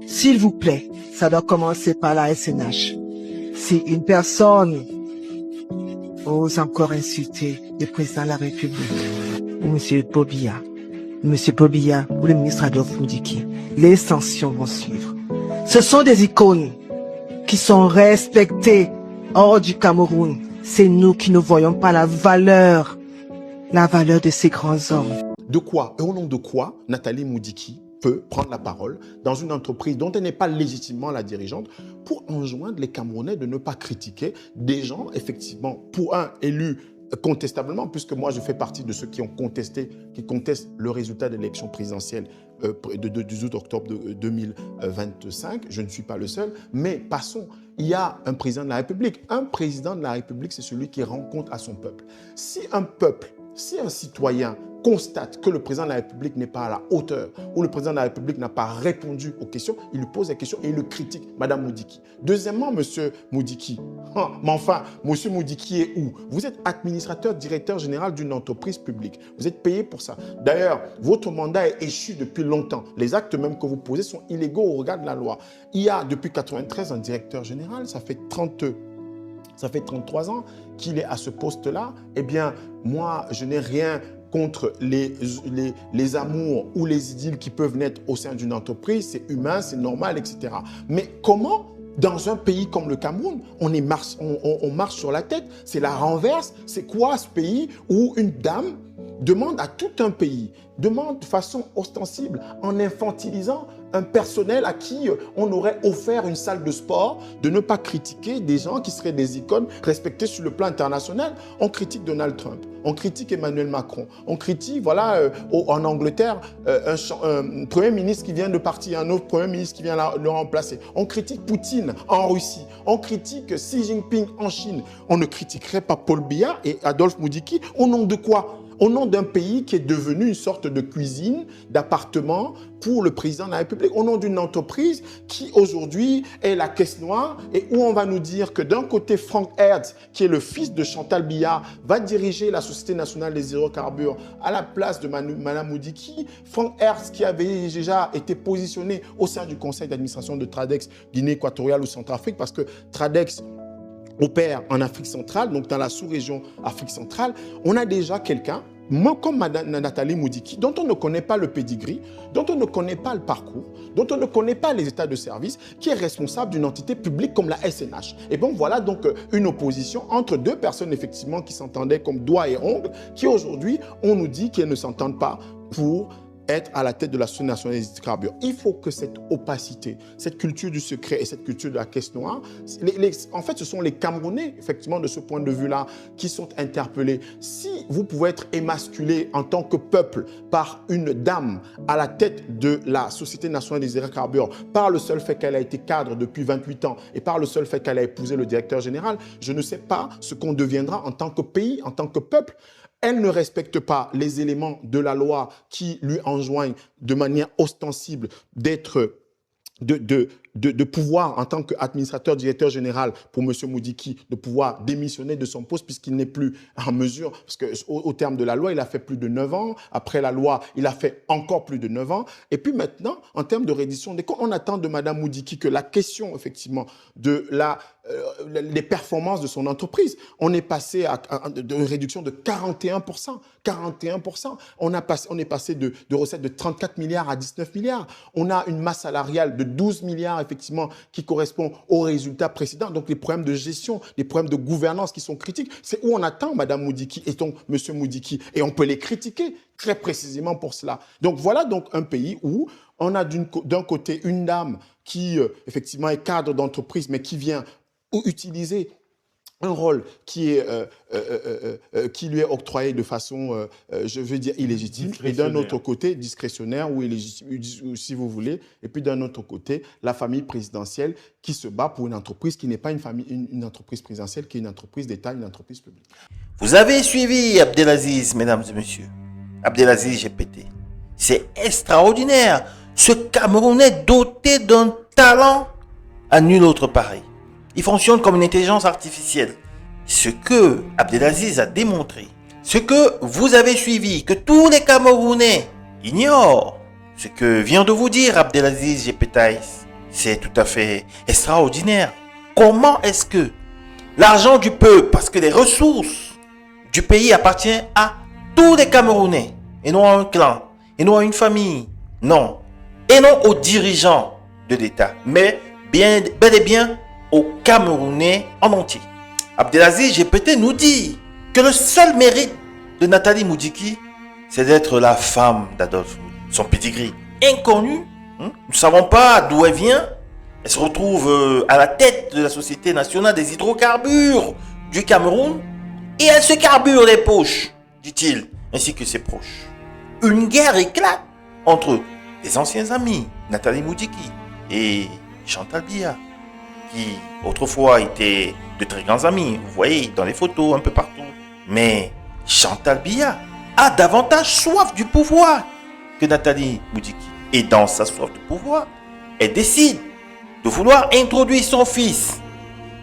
S'il vous plaît, ça doit commencer par la SNH. Si une personne ose encore insulter le président de la République, ou M. Bobia, ou le ministre Adolphe Moudiki, les sanctions vont suivre. Ce sont des icônes qui sont respectées hors du Cameroun. C'est nous qui ne voyons pas la valeur de ces grands hommes. De quoi, et au nom de quoi, Nathalie Moudiki peut prendre la parole dans une entreprise dont elle n'est pas légitimement la dirigeante pour enjoindre les Camerounais de ne pas critiquer des gens, effectivement, pour un élu contestablement, puisque moi je fais partie de ceux qui ont contesté, qui contestent le résultat de l'élection présidentielle du 18 octobre 2025. Je ne suis pas le seul, mais passons. Il y a un président de la République. Un président de la République, c'est celui qui rend compte à son peuple. Si un citoyen constate que le président de la République n'est pas à la hauteur ou le président de la République n'a pas répondu aux questions, il lui pose des questions et il le critique, Madame Moudiki. Deuxièmement, Monsieur Moudiki, mais enfin, Monsieur Moudiki est où? Vous êtes administrateur, directeur général d'une entreprise publique. Vous êtes payé pour ça. D'ailleurs, votre mandat est échu depuis longtemps. Les actes même que vous posez sont illégaux au regard de la loi. Il y a depuis 1993 un directeur général, ça fait 33 ans qu'il est à ce poste-là. Eh bien, moi, je n'ai rien contre les amours ou les idylles qui peuvent naître au sein d'une entreprise. C'est humain, c'est normal, etc. Mais comment, dans un pays comme le Cameroun, on marche sur la tête? C'est la renverse. C'est quoi ce pays où une dame demande à tout un pays, demande de façon ostensible, en infantilisant un personnel à qui on aurait offert une salle de sport, de ne pas critiquer des gens qui seraient des icônes respectés sur le plan international. On critique Donald Trump, on critique Emmanuel Macron, on critique, voilà, en Angleterre, un premier ministre qui vient de partir, un autre premier ministre qui vient le remplacer. On critique Poutine en Russie, on critique Xi Jinping en Chine. On ne critiquerait pas Paul Biya et Adolphe Moudiki au nom de quoi? Au nom d'un pays qui est devenu une sorte de cuisine, d'appartement pour le président de la République, au nom d'une entreprise qui aujourd'hui est la caisse noire et où on va nous dire que d'un côté, Franck Hertz, qui est le fils de Chantal Biya, va diriger la Société nationale des hydrocarbures à la place de Madame Moudiki. Franck Hertz, qui avait déjà été positionné au sein du conseil d'administration de Tradex Guinée équatoriale ou Centrafrique, parce que Tradex opère en Afrique centrale, donc dans la sous-région Afrique centrale. On a déjà quelqu'un, comme Madame Nathalie Moudiki, dont on ne connaît pas le pédigree, dont on ne connaît pas le parcours, dont on ne connaît pas les états de service, qui est responsable d'une entité publique comme la SNH. Et bon, voilà donc une opposition entre deux personnes, effectivement, qui s'entendaient comme doigts et ongles, qui aujourd'hui, on nous dit qu'elles ne s'entendent pas pour être à la tête de la Société nationale des hydrocarbures. Il faut que cette opacité, cette culture du secret et cette culture de la caisse noire, en fait, ce sont les Camerounais, effectivement, de ce point de vue-là, qui sont interpellés. Si vous pouvez être émasculé en tant que peuple par une dame à la tête de la Société nationale des hydrocarbures, par le seul fait qu'elle a été cadre depuis 28 ans et par le seul fait qu'elle a épousé le directeur général, je ne sais pas ce qu'on deviendra en tant que pays, en tant que peuple. Elle ne respecte pas les éléments de la loi qui lui enjoignent de manière ostensible d'être de pouvoir, en tant qu'administrateur directeur général pour M. Moudiki, de pouvoir démissionner de son poste puisqu'il n'est plus en mesure, parce qu'au terme de la loi, il a fait plus de 9 ans. Après la loi, il a fait encore plus de 9 ans. Et puis maintenant, en termes de reddition des comptes, on attend de Mme Moudiki que la question, effectivement, de les performances de son entreprise, on est passé à une réduction de 41%. 41%. On est passé de recettes de 34 milliards à 19 milliards. On a une masse salariale de 12 milliards, effectivement, qui correspond aux résultats précédents. Donc, les problèmes de gestion, les problèmes de gouvernance qui sont critiques, c'est où on attend Mme Moudiki et donc M. Moudiki. Et on peut les critiquer très précisément pour cela. Donc, voilà donc un pays où on a d'un côté une dame qui, effectivement, est cadre d'entreprise, mais qui vient utiliser un rôle qui lui est octroyé de façon, je veux dire, illégitime, et d'un autre côté, discrétionnaire ou illégitime, si vous voulez, et puis d'un autre côté, la famille présidentielle qui se bat pour une entreprise qui n'est pas une entreprise présidentielle, qui est une entreprise d'État, une entreprise publique. Vous avez suivi Abdelaziz, mesdames et messieurs. Abdelaziz GPT. C'est extraordinaire. Ce Camerounais doté d'un talent à nul autre pareil. Il fonctionne comme une intelligence artificielle. Ce que Abdelaziz a démontré, ce que vous avez suivi, que tous les Camerounais ignorent, ce que vient de vous dire Abdelaziz Gepetaïs, C'est tout à fait extraordinaire. Comment est-ce que l'argent du peuple, parce que les ressources du pays appartiennent à tous les Camerounais, et non à un clan, et non à une famille, non, et non aux dirigeants de l'État, mais bel et bien aux Camerounais en entier. Abdelaziz Jepete nous dit que le seul mérite de Nathalie Moudiki, c'est d'être la femme d'Adolphe Moudi. Son pedigree inconnu, nous ne savons pas d'où elle vient. Elle se retrouve à la tête de la Société nationale des hydrocarbures du Cameroun et elle se carbure les poches, dit-il, ainsi que ses proches. Une guerre éclate entre les anciens amis, Nathalie Moudiki et Chantal Biya, qui autrefois étaient de très grands amis, vous voyez dans les photos un peu partout. Mais Chantal Biya a davantage soif du pouvoir que Nathalie Moudiki. Et dans sa soif de pouvoir, elle décide de vouloir introduire son fils,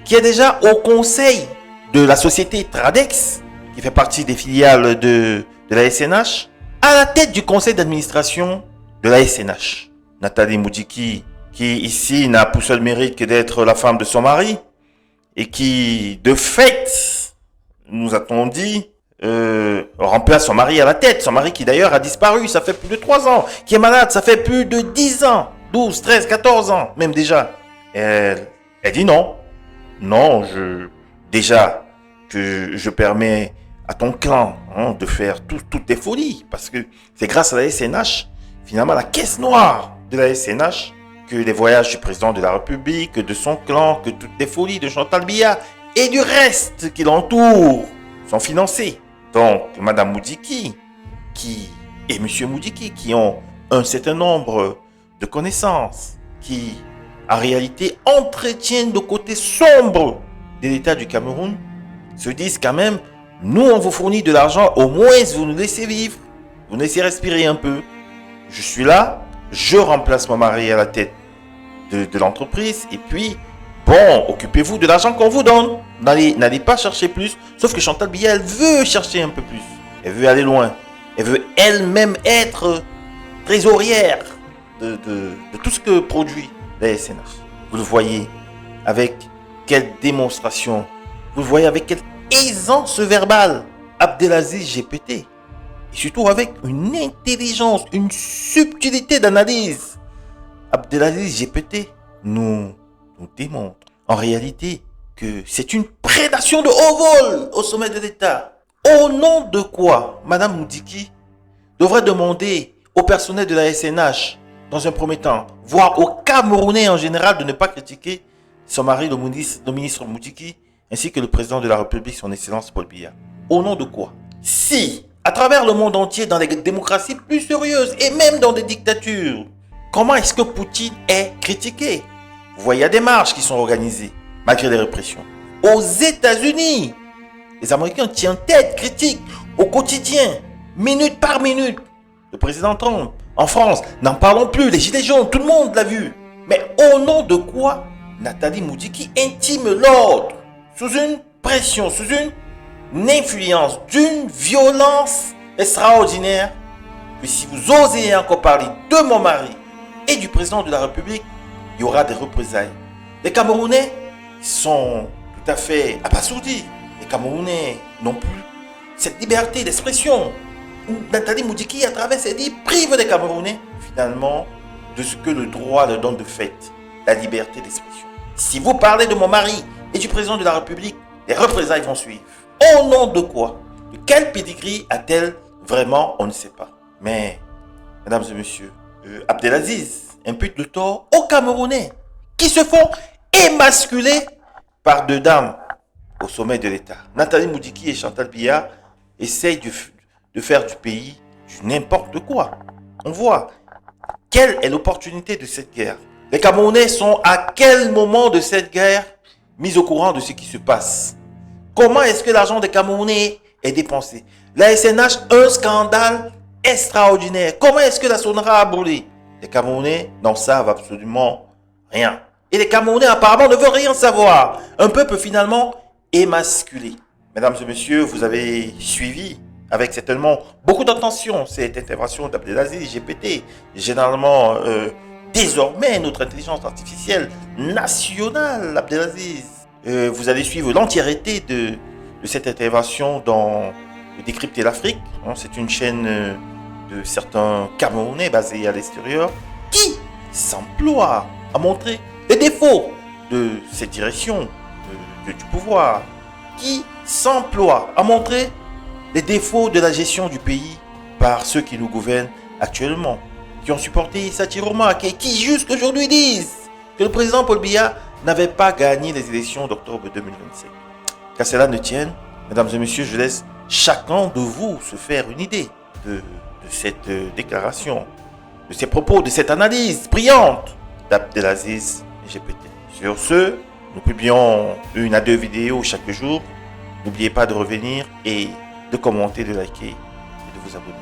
qui est déjà au conseil de la société Tradex, qui fait partie des filiales de la SNH, à la tête du conseil d'administration de la SNH. Nathalie Moudiki, qui ici n'a pour seul mérite que d'être la femme de son mari, et qui, de fait, nous a-t-on dit, remplace son mari à la tête. Son mari qui d'ailleurs a disparu, ça fait plus de 3 ans. Qui est malade, ça fait plus de 10 ans. 12, 13, 14 ans, même déjà. Elle dit non. Non, déjà que je permets à ton clan de faire toutes tes folies. Parce que c'est grâce à la SNH, finalement la caisse noire de la SNH, que les voyages du président de la République, de son clan, que toutes les folies de Chantal Biya et du reste qui l'entoure sont financés. Donc, Madame Moudiki et Monsieur Moudiki, qui ont un certain nombre de connaissances, qui, en réalité, entretiennent le côté sombre de l'État du Cameroun, se disent quand même, nous, on vous fournit de l'argent, au moins, vous nous laissez vivre, vous nous laissez respirer un peu. Je suis là, je remplace mon mari à la tête de l'entreprise, et puis, bon, occupez-vous de l'argent qu'on vous donne. N'allez pas chercher plus. Sauf que Chantal Biya, elle veut chercher un peu plus. Elle veut aller loin. Elle veut elle-même être trésorière de tout ce que produit la SNH. Vous le voyez avec quelle démonstration. Vous le voyez avec quelle aisance verbale. Abdelaziz Jepete. Et surtout avec une intelligence, une subtilité d'analyse. Abdelaziz Jepete nous démontre en réalité que c'est une prédation de haut vol au sommet de l'État. Au nom de quoi Madame Moudiki devrait demander au personnel de la SNH, dans un premier temps, voire aux Camerounais en général, de ne pas critiquer son mari, le ministre Moudiki, ainsi que le président de la République, son Excellence Paul Biya. Au nom de quoi? Si, à travers le monde entier, dans les démocraties plus sérieuses, et même dans des dictatures, comment est-ce que Poutine est critiqué? Vous voyez, il y a des marches qui sont organisées, malgré les répressions. Aux États-Unis, les Américains tiennent tête, critiquent au quotidien, minute par minute, le président Trump. En France, n'en parlons plus, les gilets jaunes, tout le monde l'a vu. Mais au nom de quoi Nathalie Moudiki intime l'ordre, sous une pression, sous une influence, d'une violence extraordinaire, que si vous osez encore parler de mon mari et du président de la République, il y aura des représailles. Les Camerounais sont tout à fait abasourdis. Les Camerounais n'ont plus cette liberté d'expression. Nathalie Moudiki, à travers ses livres, prive les Camerounais, finalement, de ce que le droit leur donne de fait, la liberté d'expression. Si vous parlez de mon mari et du président de la République, les représailles vont suivre. Au nom de quoi? De quel pedigree a-t-elle vraiment? On ne sait pas. Mais, mesdames et messieurs, Abdelaziz impute le tort aux Camerounais qui se font émasculer par deux dames au sommet de l'État. Nathalie Moudiki et Chantal Biya essayent de faire du pays du n'importe quoi. On voit quelle est l'opportunité de cette guerre. Les Camerounais sont à quel moment de cette guerre mis au courant de ce qui se passe? Comment est-ce que l'argent des Camerounais est dépensé? La SNH, un scandale extraordinaire. Comment est-ce que la Sonara a brûlé? Les Camerounais n'en savent absolument rien. Et les Camerounais apparemment ne veulent rien savoir. Un peuple finalement émasculé. Mesdames et messieurs, vous avez suivi avec certainement beaucoup d'attention cette intervention d'Abdelaziz Jepete, généralement désormais notre intelligence artificielle nationale, Abdelaziz. Vous allez suivre l'entièreté de cette intervention dans Décrypter l'Afrique. C'est une chaîne de certains Camerounais basés à l'extérieur qui s'emploient à montrer les défauts de cette direction du pouvoir, qui s'emploient à montrer les défauts de la gestion du pays par ceux qui nous gouvernent actuellement, qui ont supporté Issa Chiroma, qui jusqu'aujourd'hui disent que le président Paul Biya n'avait pas gagné les élections d'octobre 2025. Qu'à cela ne tienne, mesdames et messieurs, je laisse chacun de vous se faire une idée de cette déclaration, de ces propos, de cette analyse brillante d'Abdelaziz GPT. Sur ce, nous publions 1 à 2 vidéos chaque jour. N'oubliez pas de revenir et de commenter, de liker et de vous abonner.